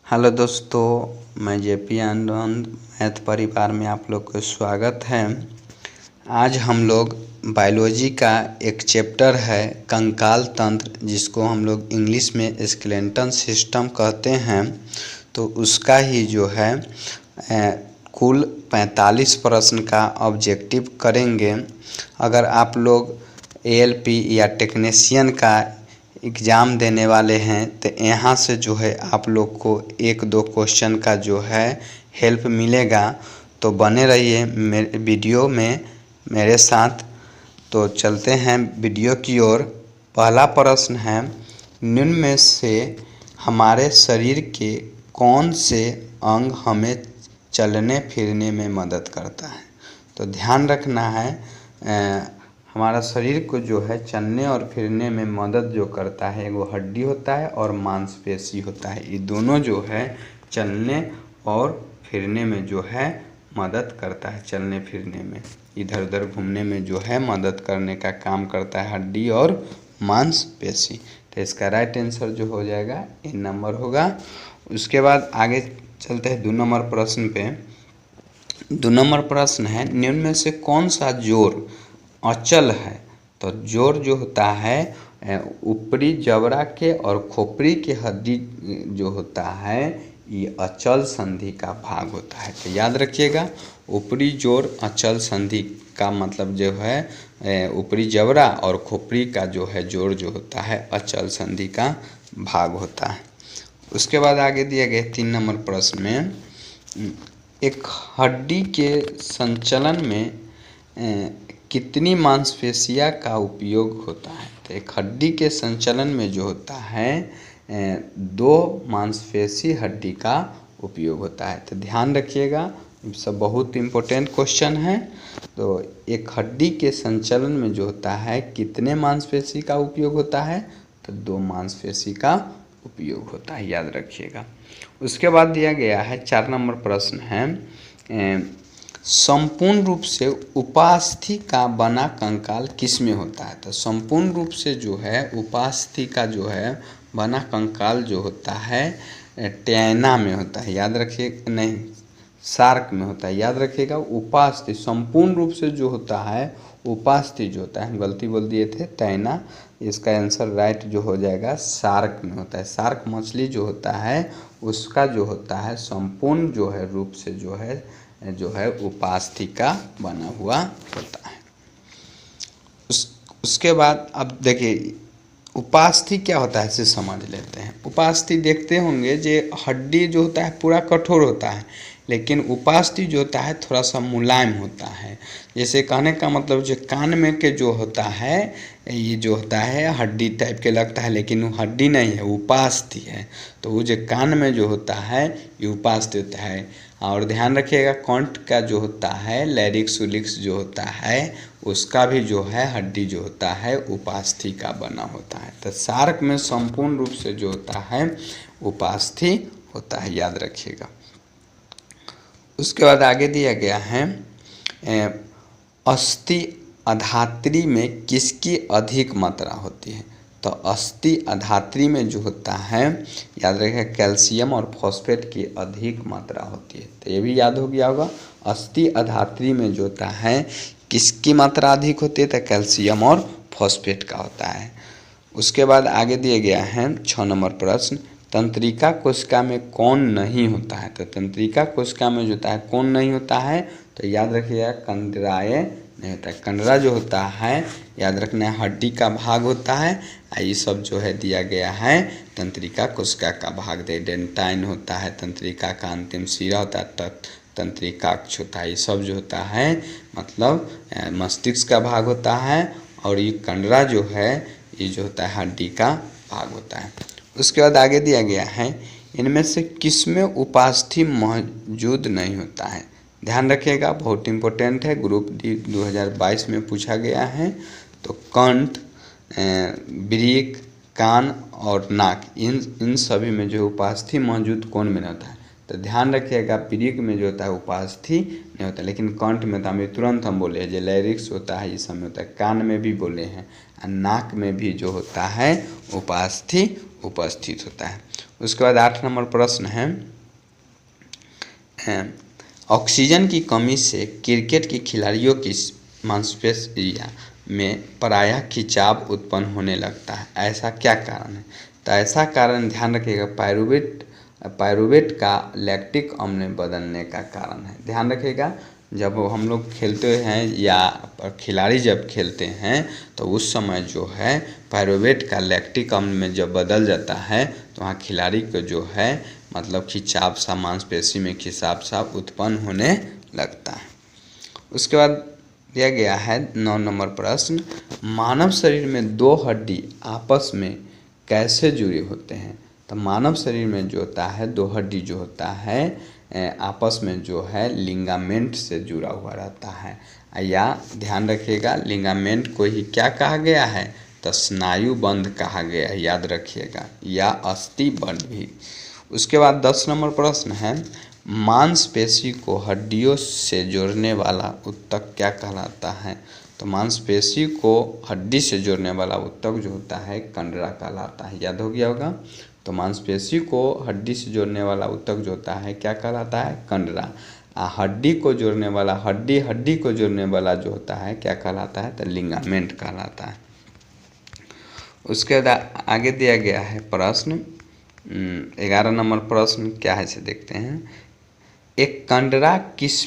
Hello दोस्तों, मैं JP आनंद math परिवार में आप लोग को स्वागत है। आज हम लोग बायोलॉजी का एक चैप्टर है कंकाल तंत्र, जिसको हम लोग इंग्लिश में स्केलेटन सिस्टम कहते हैं। तो उसका ही जो है कुल 45 प्रश्न का ऑब्जेक्टिव करेंगे। अगर आप लोग एएलपी या टेक्नीशियन का एग्ज़ाम देने वाले हैं तो यहाँ से जो है आप लोग को एक दो क्वेश्चन का जो है हेल्प मिलेगा। तो बने रहिए मेरे वीडियो में मेरे साथ। तो चलते हैं वीडियो की ओर। पहला प्रश्न है, निम्न में से हमारे शरीर के कौन से अंग हमें चलने फिरने में मदद करता है। तो ध्यान रखना है, हमारा शरीर को जो है चलने और फिरने में मदद जो करता है वो हड्डी होता है और मांसपेशी होता है। ये दोनों जो है चलने और फिरने में जो है मदद करता है। चलने फिरने में, इधर उधर घूमने में जो है मदद करने का काम करता है हड्डी और मांसपेशी। तो इसका राइट आंसर जो हो जाएगा ए नंबर होगा। उसके बाद आगे चलते हैं 2 नंबर प्रश्न पे। 2 नंबर प्रश्न है, निम्न में से कौन सा जोड़ अचल है। तो जोड़ जो होता है ऊपरी जबड़ा के और खोपड़ी के हड्डी जो होता है ये अचल संधि का भाग होता है। तो याद रखिएगा, ऊपरी जोड़ अचल संधि का मतलब जो है ऊपरी जबड़ा और खोपड़ी का जो है जोड़ जो होता है अचल संधि का भाग होता है। उसके बाद आगे दिया गया 3 नंबर प्रश्न में, एक हड्डी के संचलन में कितनी मांसपेशियां का उपयोग होता है। तो एक हड्डी के संचलन में जो होता है 2 मांसपेशी हड्डी का उपयोग होता है। तो ध्यान रखिएगा, सब बहुत इम्पोर्टेंट क्वेश्चन है। तो एक हड्डी के संचलन में जो होता है कितने मांसपेशी का उपयोग होता है, तो 2 मांसपेशी का उपयोग होता है, याद रखिएगा। उसके बाद दिया गया है 4 नंबर प्रश्न है, संपूर्ण रूप से उपास्थि का बना कंकाल किस में होता है। तो संपूर्ण रूप से जो है उपास्थि का जो है बना कंकाल जो होता है टैना में होता है, याद रखिए। नहीं, शार्क में होता है, याद रखिएगा। उपास्थि संपूर्ण रूप से जो होता है उपास्थि जो होता है, हम गलती बोल दिए थे, टैना। इसका आंसर राइट जो हो जाएगा शार्क में होता है। शार्क मछली जो होता है उसका जो होता है संपूर्ण जो है रूप से जो है उपास्थि का बना हुआ होता है। उसके बाद अब देखिए उपास्थि क्या होता है इसे समझ लेते हैं। उपास्थि देखते होंगे जे हड्डी जो होता है पूरा कठोर होता है, लेकिन उपास्थि जो होता है थोड़ा सा मुलायम होता है। जैसे कहने का मतलब जो कान में के जो होता है ये जो होता है हड्डी टाइप के लगता है, लेकिन वो हड्डी नहीं है, उपास्थि है। तो वो जो कान में जो होता है ये उपास्थि होता है। और ध्यान रखिएगा कंठ का जो होता है लैरिक्स उलिक्स जो होता है उसका भी जो है हड्डी जो होता है उपास्थि का बना होता है। तो शार्क में संपूर्ण रूप से जो होता है उपास्थि होता है, याद रखिएगा। उसके बाद आगे दिया गया है, अस्थि अधात्री में किसकी अधिक मात्रा होती है। तो अस्थि अधात्री में जो होता है याद रखिए कैल्शियम और फॉस्फेट की अधिक मात्रा होती है। तो ये भी याद हो गया होगा, अस्थि अधात्री में जो होता है किसकी मात्रा अधिक होती है, तो कैल्शियम और फॉस्फेट का होता है। उसके बाद आगे दिए गया है 6 नंबर प्रश्न, तंत्रिका कोशिका में कौन नहीं होता है। तो तंत्रिका कोशिका में जो होता है कौन नहीं होता है, तो याद रखिएगा कंडराय नहीं होता है। कंडरा जो होता है याद रखना है हड्डी का भाग होता है। ये सब जो है दिया गया है तंत्रिका कोशिका का भाग दे। डेंटाइन होता है, तंत्रिका का अंतिम सिरा होता है, तंत्रिका अक्ष होता है। ये सब जो होता है मतलब मस्तिष्क का भाग होता है। और ये कंडरा जो है ये जो होता है हड्डी का भाग होता है। उसके बाद आगे दिया गया है, इनमें से किसमें उपास्थि मौजूद नहीं होता है। ध्यान रखिएगा, बहुत इम्पोर्टेंट है, ग्रुप डी 2022 में पूछा गया है। तो कंठ, वृक्क, कान और नाक, इन सभी में जो उपास्थि मौजूद कौन में होता है। तो ध्यान रखिएगा वृक्क में जो होता है उपास्थि नहीं होता, लेकिन कंठ में तो हमें तुरंत हम बोले हैं जो लैरिक्स होता है ये सब में होता है। कान में भी बोले हैं, और नाक में भी जो होता है उपास्थि उपस्थित होता है। उसके बाद 8 नंबर प्रश्न है, ऑक्सीजन की कमी से क्रिकेट के खिलाड़ियों की मांसपेशियों में प्रायः खिंचाव उत्पन्न होने लगता है, ऐसा क्या कारण है? तो ऐसा कारण ध्यान रखिएगा पायरुवेट का लैक्टिक अम्ल में बदलने का कारण है। ध्यान रखिएगा, जब हम लोग खेलते हैं या खिलाड़ी जब खेलते हैं तो उस समय जो है पायरुवेट का लैक्टिक अम्ल में जब बदल जाता है तो वहाँ खिलाड़ी को जो है मतलब खिंचाव सा, मांसपेशी में खिंचाव सा उत्पन्न होने लगता है। उसके बाद दिया गया है 9 नंबर प्रश्न, मानव शरीर में 2 हड्डी आपस में कैसे जुड़े होते हैं? तो मानव शरीर में जो होता है 2 हड्डी जो होता है आपस में जो है लिगामेंट से जुड़ा हुआ रहता है, या ध्यान रखिएगा लिगामेंट को ही क्या कहा गया है? तो स्नायु बंध कहा गया है, याद रखिएगा, या अस्थि बंध भी। उसके बाद 10 नंबर प्रश्न है, मांसपेशी को हड्डियों से जोड़ने वाला ऊतक क्या कहलाता है? तो मांसपेशी को हड्डी से जोड़ने वाला ऊतक जो होता है कंडरा कहलाता है, याद हो गया होगा। तो मांसपेशी को हड्डी से जोड़ने वाला ऊतक जो होता है क्या कहलाता है? कंडरा। हड्डी को जोड़ने वाला हड्डी को जोड़ने वाला जो होता है क्या कहलाता है? तो लिगामेंट कहलाता है। उसके बाद आगे दिया गया है प्रश्न 11 नंबर प्रश्न क्या है इसे देखते हैं, एक कंडरा किस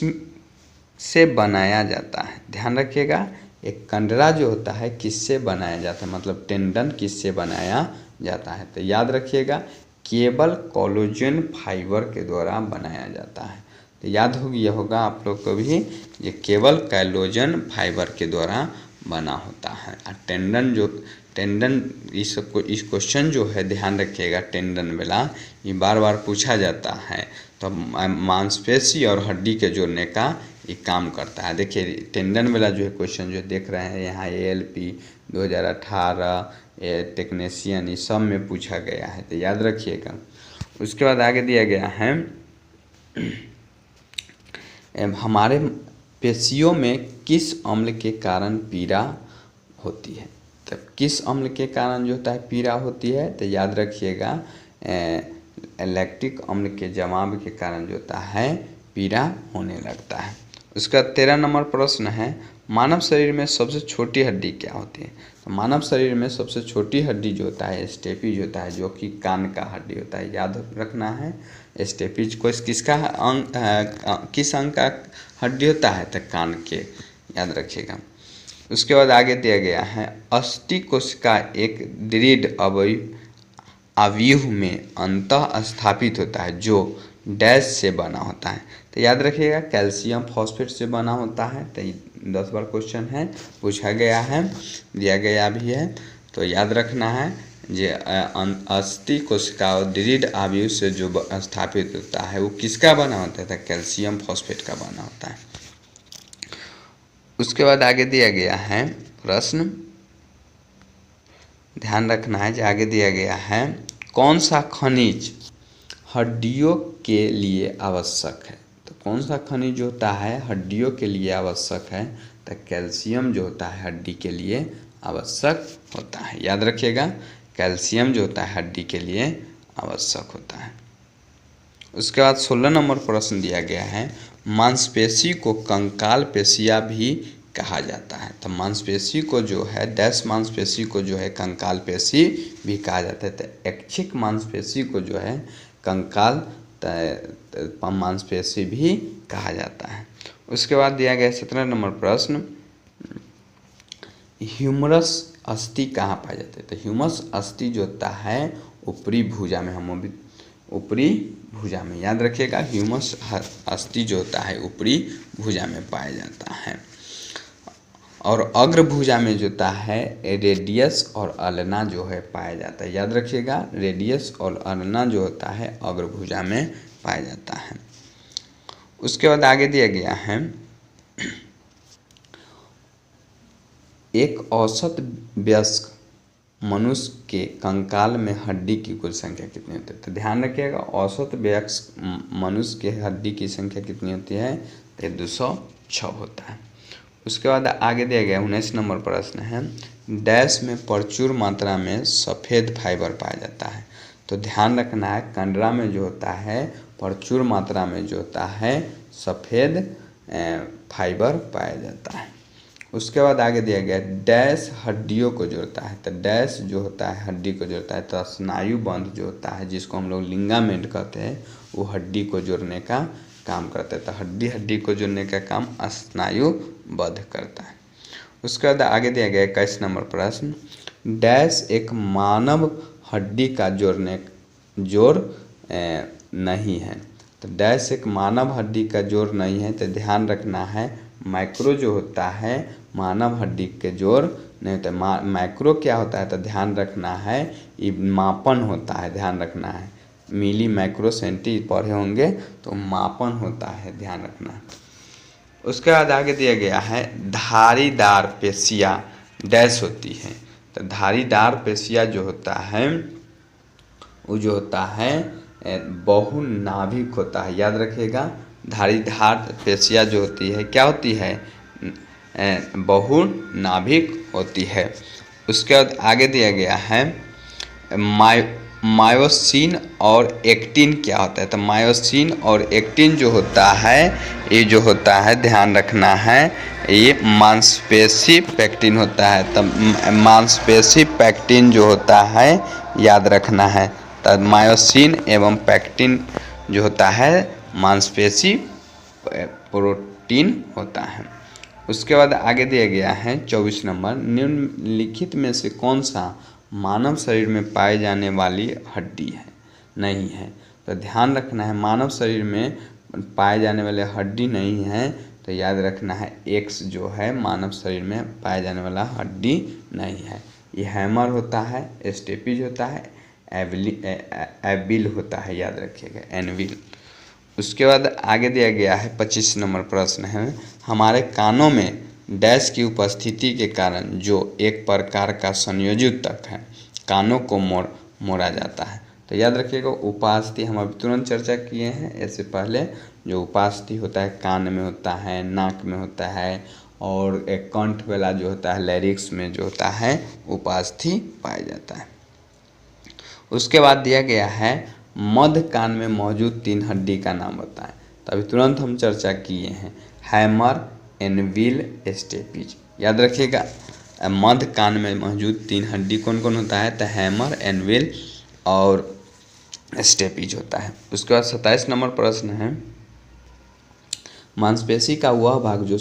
से बनाया जाता है? ध्यान रखिएगा, एक कंडरा जो होता है किससे बनाया जाता है, मतलब टेंडन किससे बनाया जाता है? तो याद रखिएगा केवल कोलेजन फाइबर के द्वारा बनाया जाता है। तो याद हो गया होगा आप लोग को भी, ये केवल कोलेजन फाइबर के द्वारा बना होता है। और टेंडन इस क्वेश्चन जो है ध्यान रखिएगा, टेंडन वाला ये बार बार पूछा जाता है। तो मांसपेशी और हड्डी के जोड़ने का ये काम करता है। देखिए टेंडन वाला जो है क्वेश्चन जो देख रहे हैं यहाँ ALP 2018 टेक्नीशियन ये सब में पूछा गया है, तो याद रखिएगा। उसके बाद आगे दिया गया है, हमारे पेशियों में किस अम्ल के कारण पीड़ा होती है? तो किस अम्ल के कारण जो होता है पीड़ा होती है? तो याद रखिएगा लैक्टिक अम्ल के जमाव के कारण जो होता है पीड़ा होने लगता है। उसका 13 नंबर प्रश्न है, मानव शरीर में सबसे छोटी हड्डी क्या होती है? तो मानव शरीर में सबसे छोटी हड्डी जो होता है स्टेपीज होता है, जो कि कान का हड्डी होता है, याद रखना है। स्टेपीज को किसका किस अंग का हड्डी होता है? तो कान के, याद रखिएगा। उसके बाद आगे दिया गया है, अस्थि कोशिका एक दृढ़ अवयव में अंतः स्थापित होता है जो डैश से बना होता है। तो याद रखिएगा कैल्शियम फॉस्फेट से बना होता है। तो 10 बार क्वेश्चन है, पूछा गया है, दिया गया भी है, तो याद रखना है जे अस्थि कोशिका और दृढ़ अवयव से जो स्थापित होता है वो किसका बना होता है? तो कैल्शियम फॉस्फेट का बना होता है। उसके बाद आगे दिया गया है प्रश्न, ध्यान रखना है जो आगे दिया गया है, कौन सा खनिज हड्डियों के लिए आवश्यक है? तो कौन सा खनिज जो होता है हड्डियों के लिए आवश्यक है? तो कैल्शियम जो होता है हड्डी के लिए आवश्यक होता है, याद रखिएगा कैल्शियम जो होता है हड्डी के लिए आवश्यक होता है। उसके बाद 16 नंबर प्रश्न दिया गया है, मांसपेशी को कंकाल पेशियाँ भी कहा जाता है। तो मांसपेशी को जो है डैश मांसपेशी को जो है कंकाल पेशी भी कहा जाता है। तो ऐच्छिक मांसपेशी को जो है कंकाल मांसपेशी भी कहा जाता है। उसके बाद दिया गया 17 नंबर प्रश्न, ह्यूमरस अस्थि कहाँ पाया जाता है? तो ह्यूमरस अस्थि जो होता है ऊपरी भुजा में, ऊपरी भुजा में, याद रखिएगा ह्यूमरस अस्थि जो होता है ऊपरी भुजा में पाया जाता है। और अग्र भुजा में जो होता है रेडियस और अल्ना जो है पाया जाता है, याद रखिएगा रेडियस और अल्ना जो होता है अग्र भुजा में पाया जाता है। उसके बाद आगे दिया गया है, एक औसत वयस्क मनुष्य के कंकाल में हड्डी की कुल संख्या कितनी होती है? तो ध्यान रखिएगा औसत वयस्क मनुष्य के हड्डी की संख्या कितनी होती है? तो 206 होता है। उसके बाद आगे दिया गया 19 नंबर प्रश्न है, डैश में प्रचुर मात्रा में सफ़ेद फाइबर पाया जाता है। तो ध्यान रखना है, कंडरा में जो होता है प्रचुर मात्रा में जो होता है सफ़ेद फाइबर पाया जाता है। उसके बाद आगे दिया गया डैश हड्डियों को जोड़ता है। तो डैश जो होता है हड्डी को जोड़ता है। तो स्नायु बंध जो होता है जिसको हम लोग लिगामेंट कहते हैं, वो हड्डी को जोड़ने का काम करता है। तो हड्डी को जोड़ने का काम स्नायु बंध करता है। उसके बाद आगे दिया गया 21 नंबर प्रश्न, डैश एक मानव हड्डी का जोड़ नहीं है। तो डैश एक मानव हड्डी का जोड़ नहीं है। तो ध्यान रखना है, माइक्रो जो होता है मानव हड्डी के जोड़ नहीं होता है। माइक्रो क्या होता है? तो ध्यान रखना है, ये मापन होता है, ध्यान रखना है। मिली माइक्रो सेंटी पढ़े होंगे, तो मापन होता है, ध्यान रखना है। उसके बाद आगे दिया गया है धारीदार पेशियाँ डैश होती है। तो धारीदार पेशियाँ जो होता है वो जो होता है बहुनाभिक होता है, याद रखिएगा। धारीदार पेशियाँ जो होती है क्या होती है? बहुनाभिक होती है। उसके बाद आगे दिया गया है मायोसिन और एक्टिन क्या होता है? तो मायोसिन और एक्टिन जो होता है, ये जो होता है ध्यान रखना है, ये मांसपेशी पैक्टिन होता है। तब मांसपेशी पैक्टिन जो होता है याद रखना है। तब मायोसिन एवं पैक्टिन जो होता है मांसपेशी प्रोटीन होता है। उसके बाद आगे दिया गया है 24 नंबर, निम्नलिखित में से कौन सा मानव शरीर में पाए जाने वाली हड्डी है? नहीं है। तो ध्यान रखना है, मानव शरीर में पाए जाने वाले हड्डी नहीं है। तो याद रखना है एक्स जो है मानव शरीर में पाए जाने वाला हड्डी नहीं है। ये हैमर होता है, स्टेपिज होता है, एबिल होता है, याद रखिएगा, एनविल। उसके बाद आगे दिया गया है 25 नंबर प्रश्न है, हमारे कानों में डैश की उपस्थिति के कारण जो एक प्रकार का संयोजित ऊतक है, कानों को मोड़ा जाता है। तो याद रखिएगा उपास्थि हम अभी तुरंत चर्चा किए हैं। इससे पहले जो उपास्थि होता है कान में होता है, नाक में होता है, और एक कंठ वाला जो होता है लैरिक्स में जो होता है उपास्थि पाया जाता है। उसके बाद दिया गया है मध्य कान में मौजूद 3 हड्डी का नाम बताएं। तो अभी तुरंत हम चर्चा किए हैं, हैमर, एनविल, स्टेपिज। याद रखिएगा मध्य कान में मौजूद 3 हड्डी कौन कौन होता है? तो हैमर, एनविल और स्टेपिज होता है। उसके बाद 27 नंबर प्रश्न है, मांसपेशी का वह भाग जो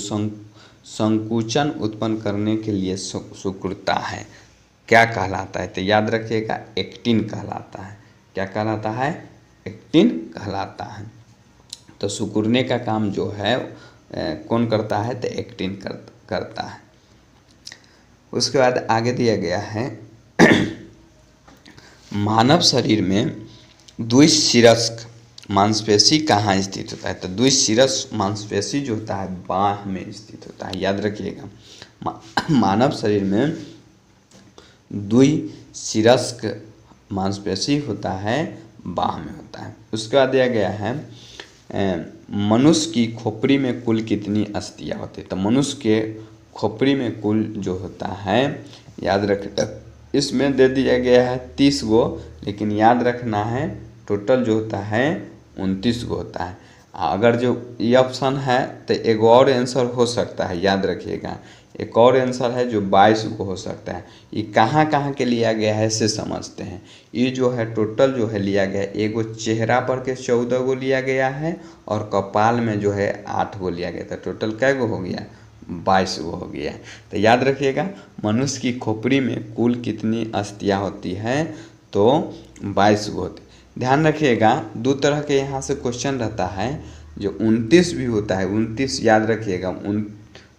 संकुचन उत्पन्न करने के लिए सिकुड़ता है क्या कहलाता है? तो याद रखिएगा एक्टिन कहलाता है। क्या कहलाता है? एक्टिन कहलाता है। तो सिकुड़ने का काम जो है कौन करता है? तो एक्टिन करता है। उसके बाद आगे दिया गया है मानव शरीर में द्विशिरस्क मांसपेशी कहाँ स्थित होता है? तो द्विशिरस्क मांसपेशी जो होता है बाह में स्थित होता है, याद रखिएगा। मानव शरीर में द्विशिरस्क मांसपेशी होता है बाह में होता है। उसके बाद दिया गया है मनुष्य की खोपड़ी में कुल कितनी अस्थियाँ होती है? तो मनुष्य के खोपड़ी में कुल जो होता है याद रख, इसमें दे दिया गया है 30 गो, लेकिन याद रखना है टोटल जो होता है 29 गो होता है। अगर जो ये ऑप्शन है तो एक और आंसर हो सकता है, याद रखिएगा। एक और आंसर है जो 22 को हो सकता है। ये कहाँ कहाँ के लिया गया है इसे समझते हैं। ये जो है टोटल जो है लिया गया, एगो चेहरा पर के 14 गो लिया गया है और कपाल में जो है 8 गो लिया गया था। टोटल कै गो हो गया? 22 गो हो गया। तो याद रखिएगा मनुष्य की खोपड़ी में कुल कितनी अस्थियाँ होती है? तो 22 गो होती। ध्यान रखिएगा 2 तरह के यहाँ से क्वेश्चन रहता है, जो 29 भी होता है। 29 याद रखिएगा,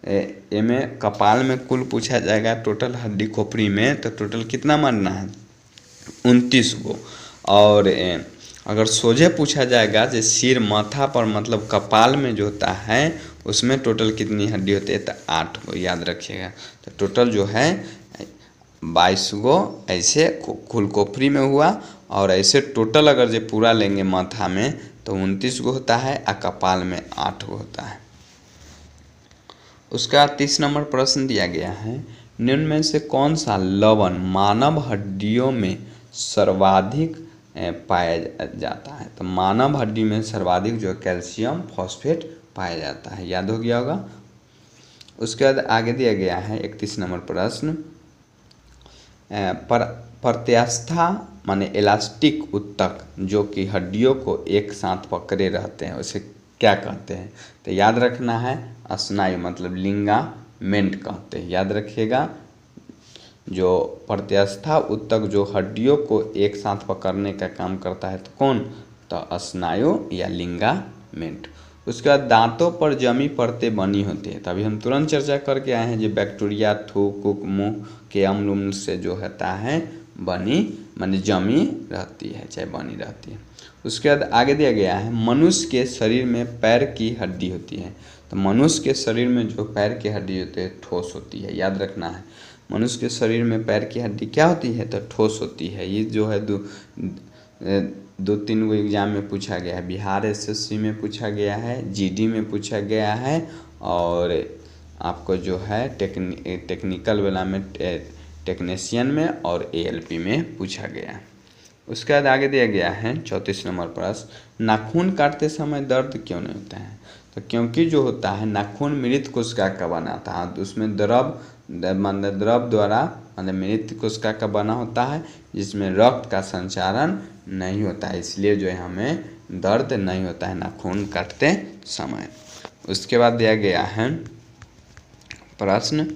में कपाल में कुल पूछा जाएगा टोटल हड्डी खोपड़ी में, तो टोटल कितना मानना है? 29 गो। और अगर सोझे पूछा जाएगा जो सिर माथा पर मतलब कपाल में जो होता है उसमें टोटल कितनी हड्डी होती है? तो 8 गो, याद रखिएगा। तो टोटल जो है 22 गो ऐसे कुल खोपड़ी में हुआ, और ऐसे टोटल अगर जो पूरा लेंगे माथा में तो 29 गो होता है और कपाल में 8 गो होता है। उसका 30 नंबर प्रश्न दिया गया है, निम्न में से कौन सा लवण मानव हड्डियों में सर्वाधिक पाया जाता है। तो मानव हड्डी में सर्वाधिक जो कैल्शियम फॉस्फेट पाया जाता है, याद हो गया होगा। उसके बाद आगे दिया गया है 31 नंबर प्रश्न, प्रत्यास्था माने इलास्टिक उत्तक जो कि हड्डियों को एक साथ पकड़े रहते हैं, उसे क्या कहते हैं। तो याद रखना है स्नायु मतलब लिंगामेंट कहते हैं, याद रखिएगा। जो प्रत्यास्था उत्तक जो हड्डियों को एक साथ पकड़ने का काम करता है तो कौन, तो स्नायु या लिंगामेंट। उसके बाद दांतों पर जमी परतें बनी होती है। तभी हम तुरंत चर्चा करके आए हैं जो बैक्टीरिया थूक कुक मुँह के अम्ल से जो होता है बनी माने जमी रहती है, चाहे बनी रहती है। उसके बाद आगे दिया गया है, मनुष्य के शरीर में पैर की हड्डी होती है। तो मनुष्य के शरीर में जो पैर की हड्डी होती है ठोस होती है, याद रखना है। मनुष्य के शरीर में पैर की हड्डी क्या होती है, तो ठोस होती है। ये जो है दो तीन गो एग्जाम में पूछा गया है, बिहार एसएससी में पूछा गया है, जीडी में पूछा गया है, और आपको जो है टेक्निकल वाला में टेक्नीशियन में और एएलपी में पूछा गया है। उसके बाद आगे दिया गया है 34 नंबर प्रश्न, नाखून काटते समय दर्द क्यों नहीं होता है। तो क्योंकि जो होता है नाखून मृत कोशिका का बना था, तो उसमें द्रव द्वारा मतलब मृत कोशिका का बना होता है, जिसमें रक्त का संचारण नहीं होता है, इसलिए जो है हमें दर्द नहीं होता है नाखून काटते समय। उसके बाद दिया गया है प्रश्न,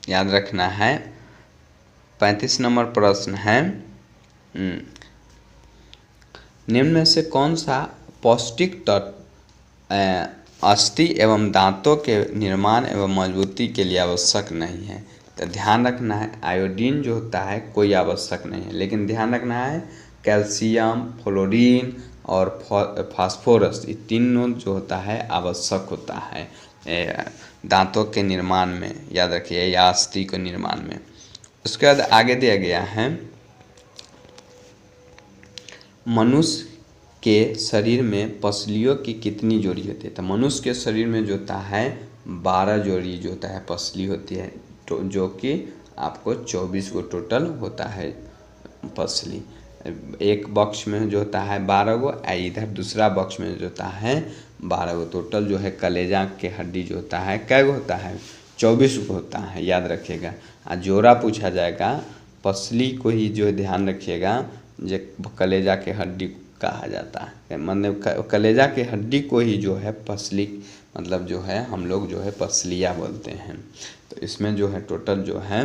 याद रखना है 35 नंबर प्रश्न है, निम्न में से कौन सा पौष्टिक तत्व अस्थि एवं दांतों के निर्माण एवं मजबूती के लिए आवश्यक नहीं है। तो ध्यान रखना है आयोडीन जो होता है कोई आवश्यक नहीं है, लेकिन ध्यान रखना है कैल्शियम, फ्लोरीन और फास्फोरस, ये तीनों जो होता है आवश्यक होता है दांतों के निर्माण में, याद रखिए, या अस्थि के निर्माण में। उसके बाद आगे दिया गया है, मनुष्य के शरीर में पसलियों की कितनी जोड़ी होती है। तो मनुष्य के शरीर में जो होता है 12 जोड़ी जो होता है पसली होती है, तो जो कि आपको 24 गो टोटल होता है पसली। एक बॉक्स में जो होता है 12 गो, इधर दूसरा बॉक्स में जो होता है 12 गो। टोटल जो है कलेजा के हड्डी जो होता है कै गो होता है, 24 गो होता है, याद रखिएगा। जोड़ा पूछा जाएगा, पसली को ही जो ध्यान रखिएगा, जो कलेजा के हड्डी कहा जाता है, मतलब कलेजा के हड्डी को ही जो है पसली मतलब जो है हम लोग जो है पसलिया बोलते हैं। तो इसमें जो है टोटल जो है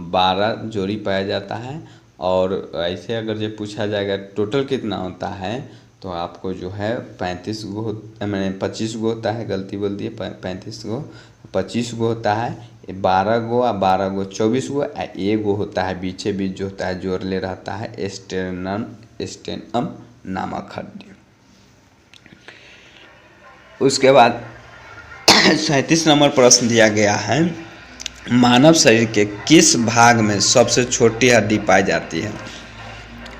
12 जोड़ी पाया जाता है। और ऐसे अगर जो पूछा जाएगा टोटल कितना होता है, तो आपको जो है 35 गो मैंने 25 गो होता है, गलती बोल दिए 35 गो, 25 गो होता है, 12 गो और 12 गो 24 गो, एक गो होता है बीचे बीच जो होता है जोड़ले रहता है स्टेनम नामक हड्डी। उसके बाद 37 नंबर प्रश्न दिया गया है, मानव शरीर के किस भाग में सबसे छोटी हड्डी पाई जाती है।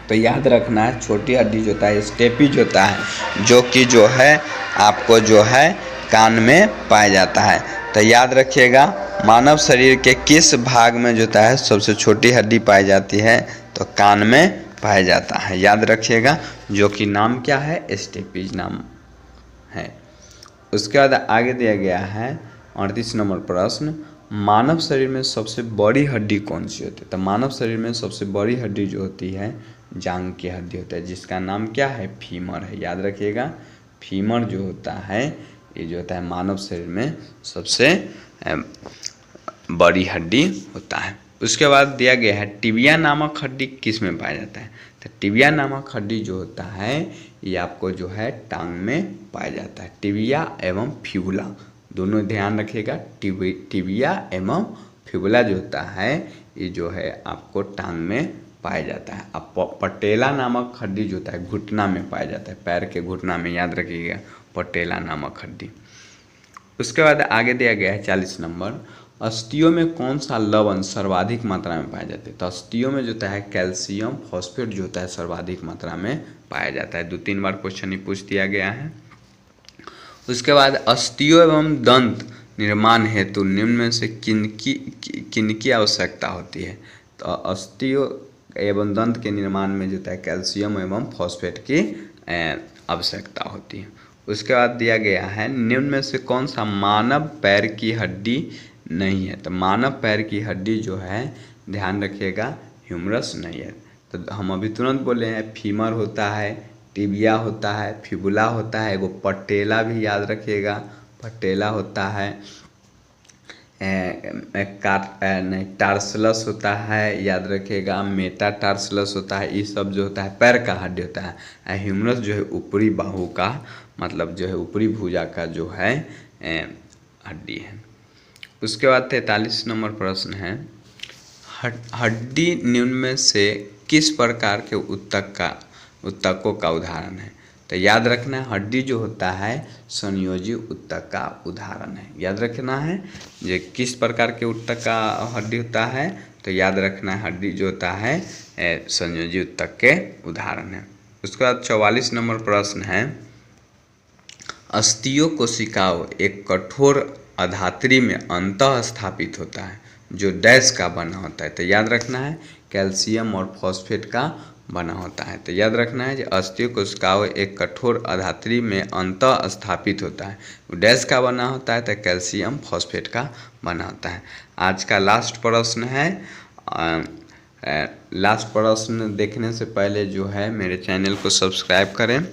तो याद रखना है छोटी हड्डी जो होता है स्टेपिज होता है, जो कि जो है आपको जो है कान में पाया जाता है। तो याद रखिएगा मानव शरीर के किस भाग में जो होता है सबसे छोटी हड्डी पाई जाती है, तो कान में पाया जाता है, याद रखिएगा, जो कि नाम क्या है, स्टेपिज नाम है। उसके बाद आगे दिया गया है 38 नंबर प्रश्न, मानव शरीर में सबसे बड़ी हड्डी कौन सी होती है। तो मानव शरीर में सबसे बड़ी हड्डी जो होती है जांघ की हड्डी होता है, जिसका नाम क्या है, फीमर है, याद रखिएगा। फीमर जो होता है ये जो होता है मानव शरीर में सबसे बड़ी हड्डी होता है। उसके बाद दिया गया है टिबिया नामक हड्डी किस में पाया जाता है। तो टिबिया नामक हड्डी जो होता है ये आपको जो है टांग में पाया जाता है। टिबिया एवं फ्यूला दोनों ध्यान रखिएगा, टिबिया एवं फ्यूला जो होता है ये जो है आपको टांग में पाया जाता है। अब पटेला नामक हड्डी जो होता है घुटना में पाया जाता है, पैर के घुटना में, याद रखिएगा पटेला नामक हड्डी। उसके बाद आगे दिया गया है 40 नंबर, अस्थियों में कौन सा लवण सर्वाधिक मात्रा में पाया जाता है। तो अस्थियों में जो होता है कैल्शियम फॉस्फेट जो होता है सर्वाधिक मात्रा में पाया जाता है। 2-3 बार क्वेश्चन ही पूछ दिया गया है। उसके बाद अस्थियों एवं दंत निर्माण हेतु निम्न में से किनकी आवश्यकता होती है। तो अस्थियों एवं दंत के निर्माण में जो है कैल्शियम एवं फॉस्फेट की आवश्यकता होती है। उसके बाद दिया गया है निम्न में से कौन सा मानव पैर की हड्डी नहीं है। तो मानव पैर की हड्डी जो है, ध्यान रखिएगा, ह्यूमरस नहीं है। तो हम अभी तुरंत बोले हैं फीमर होता है, टिबिया होता है, फिबुला होता है, एगो पटेला भी याद रखिएगा, पटेला होता है, टार्सलस होता है, याद रखिएगा, मेटाटार्सलस होता है। ये सब जो होता है पैर का हड्डी होता है। ह्यूमरस जो है ऊपरी बाहु का, मतलब जो है ऊपरी भुजा का जो है हड्डी है। उसके बाद 43 नंबर प्रश्न है, हड्डी निम्न में से किस प्रकार के उत्तकों का उदाहरण है। तो याद रखना है हड्डी जो होता है संयोजी उत्तक का उदाहरण है। याद रखना है ये किस प्रकार के उत्तक का हड्डी होता है। तो याद रखना है हड्डी जो होता है संयोजी उत्तक के उदाहरण है। उसके बाद 44 नंबर प्रश्न है, अस्थियों कोशिकाओं एक कठोर अधात्री में अंतः स्थापित होता है जो डैश का बना होता है। तो याद रखना है कैल्शियम और फॉस्फेट का बना होता है। तो याद रखना है कि अस्थियों कोशिकाओं एक कठोर अधात्री में अंतः स्थापित होता है, डैश का बना होता है, तो कैल्शियम फॉस्फेट का बना होता है। आज का लास्ट प्रश्न है। लास्ट प्रश्न देखने से पहले जो है मेरे चैनल को सब्सक्राइब करें।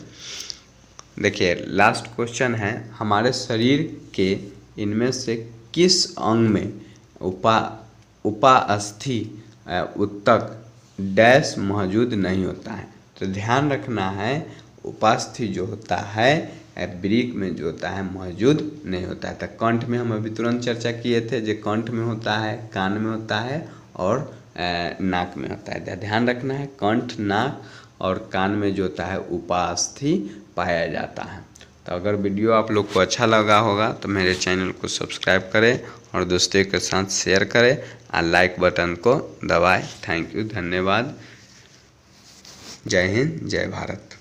देखिए लास्ट क्वेश्चन है, हमारे शरीर के इनमें से किस अंग में उपास्थि उत्तक डैश मौजूद नहीं होता है। तो ध्यान रखना है उपास्थि जो होता है ब्रीक में जो होता है मौजूद नहीं होता है। तो कंठ में हम अभी तुरंत चर्चा किए थे, जो कंठ में होता है, कान में होता है और नाक में होता है। ध्यान रखना है कंठ, नाक और कान में जो होता है उपास्थि पाया जाता है। तो अगर वीडियो आप लोग को अच्छा लगा होगा तो मेरे चैनल को सब्सक्राइब करें और दोस्तों के साथ शेयर करें और लाइक बटन को दबाएं। थैंक यू, धन्यवाद। जय हिंद, जय भारत।